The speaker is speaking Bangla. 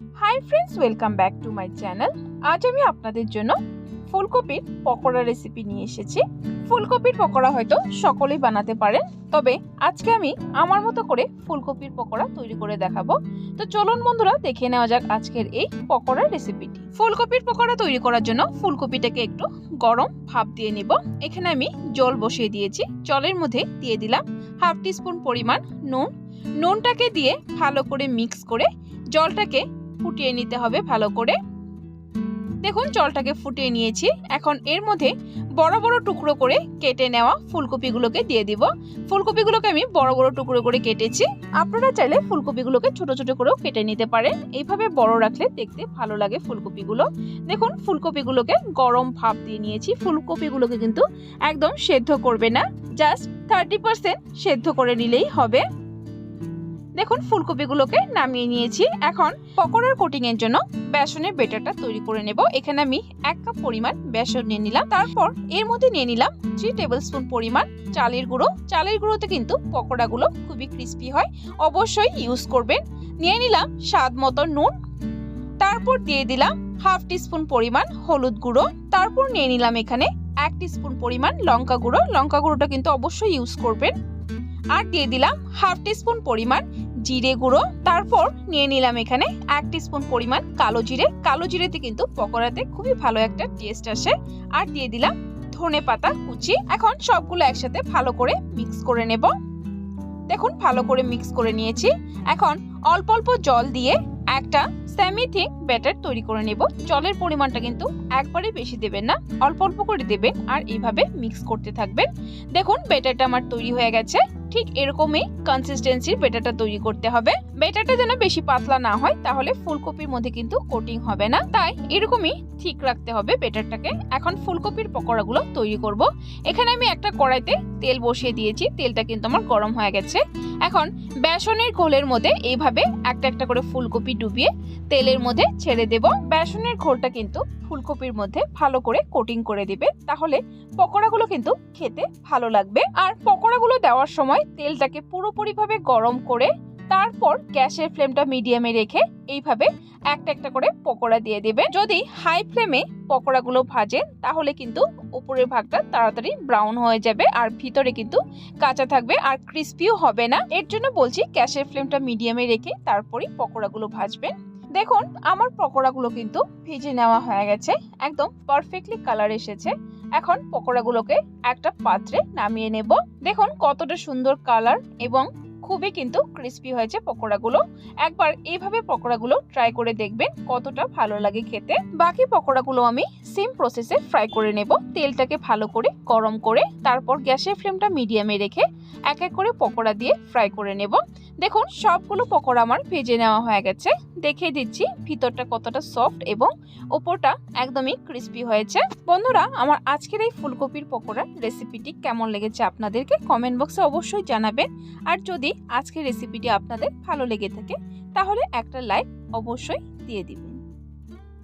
Hi friends, welcome back to my channel. আজ আমি আপনাদের জন্য ফুলকপির পকোড়া রেসিপি নিয়ে এসেছি। ফুলকপির পকোড়া হয়তো সকলেই বানাতে পারেন, তবে আজকে আমি আমার মতো করে ফুলকপির পকোড়া তৈরি করে দেখাবো। তো চলুন বন্ধুরা, দেখে নেওয়া যাক আজকের এই পকোড়ার রেসিপিটি। ফুলকপির পকোড়া তৈরি করার জন্য ফুলকপিটাকে একটু গরম ভাপ দিয়ে নিব। এখানে আমি জল বসিয়ে দিয়েছি। জলের মধ্যে দিয়ে দিলাম হাফ টিস্পুন পরিমাণ নুন। নুনটাকে দিয়ে ভালো করে মিক্স করে জলটাকে ফুটিয়ে নিতে হবে ভালো করে। দেখুন জলটাকে ফুটিয়ে নিয়েছি। এখন এর মধ্যে বড় বড় টুকরো করে কেটে নেওয়া ফুলকপিগুলোকে দিয়ে দিব। ফুলকপিগুলোকে আমি বড় বড় টুকরো করে কেটেছি। আপনারা চাইলে ফুলকপিগুলোকে ছোট ছোট করেও কেটে নিতে পারেন। এইভাবে বড় রাখলে দেখতে ভালো লাগে ফুলকপিগুলো। দেখুন ফুলকপিগুলোকে গরম ভাপ দিয়ে নিয়েছি। ফুলকপিগুলোকে কিন্তু একদম সেদ্ধ করবে না, জাস্ট 30% সেদ্ধ করে নিলেই হবে। দেখুন ফুলকপিগুলোকে নামিয়ে নিয়েছি। এখন পকোড়ার কোটিং এর জন্য বেসনের ব্যাটারটা তৈরি করে নেব। এখানে আমি 1 কাপ পরিমাণ বেসন নিয়ে নিলাম। তারপর এর মধ্যে নিয়ে নিলাম 3 টেবিলস্পুন পরিমাণ চালের গুঁড়ো। চালের গুঁড়োতে কিন্তু পকোড়াগুলো খুবই ক্রিস্পি হয়, অবশ্যই ইউজ করবেন। নিয়ে নিলাম স্বাদ মতো নুন। তারপর দিয়ে দিলাম হাফ টিস্পুন পরিমাণ হলুদ গুঁড়ো। তারপর নিয়ে নিলাম এখানে 1 টিস্পুন পরিমাণ লঙ্কা গুঁড়ো। লঙ্কা গুঁড়োটা কিন্তু অবশ্যই ইউজ করবেন। আর দিয়ে দিলাম হাফ টিস্পুন পরিমাণ জিরে গুঁড়ো। তারপর নিয়ে নিলাম এখানে 1 টিস্পুন পরিমাণ কালো জিরে। কালো জিরেতে কিন্তু পকোড়াতে খুবই ভালো একটা টেস্ট আসে। আর দিয়ে দিলাম ধনে পাতা কুচি। এখন সবগুলো একসাথে ভালো করে মিক্স করে নেব। দেখুন ভালো করে মিক্স করে নিয়েছি। এখন অল্প অল্প জল দিয়ে একটা সেমি থিক ব্যাটার তৈরি করে নেব। জলের পরিমাণটা কিন্তু একবারে বেশি দেবেন না, অল্প অল্প করে দেবেন আর এইভাবে মিক্স করতে থাকবেন। দেখুন ব্যাটারটা আমার তৈরি হয়ে গেছে। ঠিক এরকমই কনসিস্টেন্সির ব্যাটারটা তৈরি করতে হবে। ব্যাটারটা যেন বেশি পাতলা না হয়, তাহলে ফুলকপির মধ্যে কিন্তু কোটিং হবে না। তাই এরকমই ঠিক রাখতে হবে ব্যাটারটাকে। এখন ফুলকপির পকোড়াগুলো তৈরি করব। এখানে আমি একটা কড়াইতে তেল বসিয়ে দিয়েছি। তেলটা কিন্তু আমার গরম হয়ে গেছে। এখন বেসনের ঘোলের মধ্যে এইভাবে একটা একটা করে ফুলকপি ডুবিয়ে তেলের মধ্যে ছেড়ে দেব। বেসনের ঘোলটা কিন্তু ফুলকপির মধ্যে ভালো করে কোটিং করে দিবে, তাহলে পকোড়াগুলো কিন্তু খেতে ভালো লাগবে। আর পকোড়াগুলো দেওয়ার সময় তেলটাকে পুরোপুরিভাবে গরম করে তারপর গ্যাসের ফ্লেমটা মিডিয়ামে রেখে এইভাবে একটা একটা করে পকোড়া দিয়ে দেবে। যদি হাই ফ্লেমে পকোড়াগুলো ভাজেন তাহলে কিন্তু উপরের ভাগটা তাড়াতাড়ি ব্রাউন হয়ে যাবে আর ভিতরে কিন্তু কাঁচা থাকবে আর ক্রিস্পিও হবে না। এর জন্য বলছি গ্যাসের ফ্লেমটা মিডিয়ামে রেখে তারপরই পকোড়াগুলো ভাজবেন। দেখুন আমার পকোড়াগুলো কিন্তু ভেজে নেওয়া হয়ে গেছে, একদম পারফেক্টলি কালার এসেছে। এখন পকোড়াগুলোকে একটা পাত্রে নামিয়ে নেব। দেখুন কতটা সুন্দর কালার এবং খুবই কিন্তু ক্রিস্পি হয়েছে পকোড়াগুলো। একবার এইভাবে পকোড়াগুলো ট্রাই করে দেখবেন কতটা ভালো লাগে খেতে। বাকি পকোড়াগুলো আমি সেম প্রসেসে ফ্রাই করে নেব। তেলটাকে ভালো করে গরম করে তারপর গ্যাসের ফ্লেমটা মিডিয়ামে রেখে এক এক করে পকোড়া দিয়ে ফ্রাই করে নেব। দেখুন সবগুলো পকোড়া আমার ভেজে নেওয়া হয়ে গেছে। দেখিয়ে দিচ্ছি ভিতরটা কতটা সফট এবং উপরটা একদমই ক্রিস্পি হয়েছে। বন্ধুরা, আমার আজকের এই ফুলকপির পকোড়ার রেসিপিটি কেমন লেগেছে আপনাদেরকে কমেন্ট বক্সে অবশ্যই জানাবেন। আর যদি আজকের রেসিপিটি আপনাদের ভালো লেগে থাকে তাহলে একটা লাইক অবশ্যই দিয়ে দিবেন।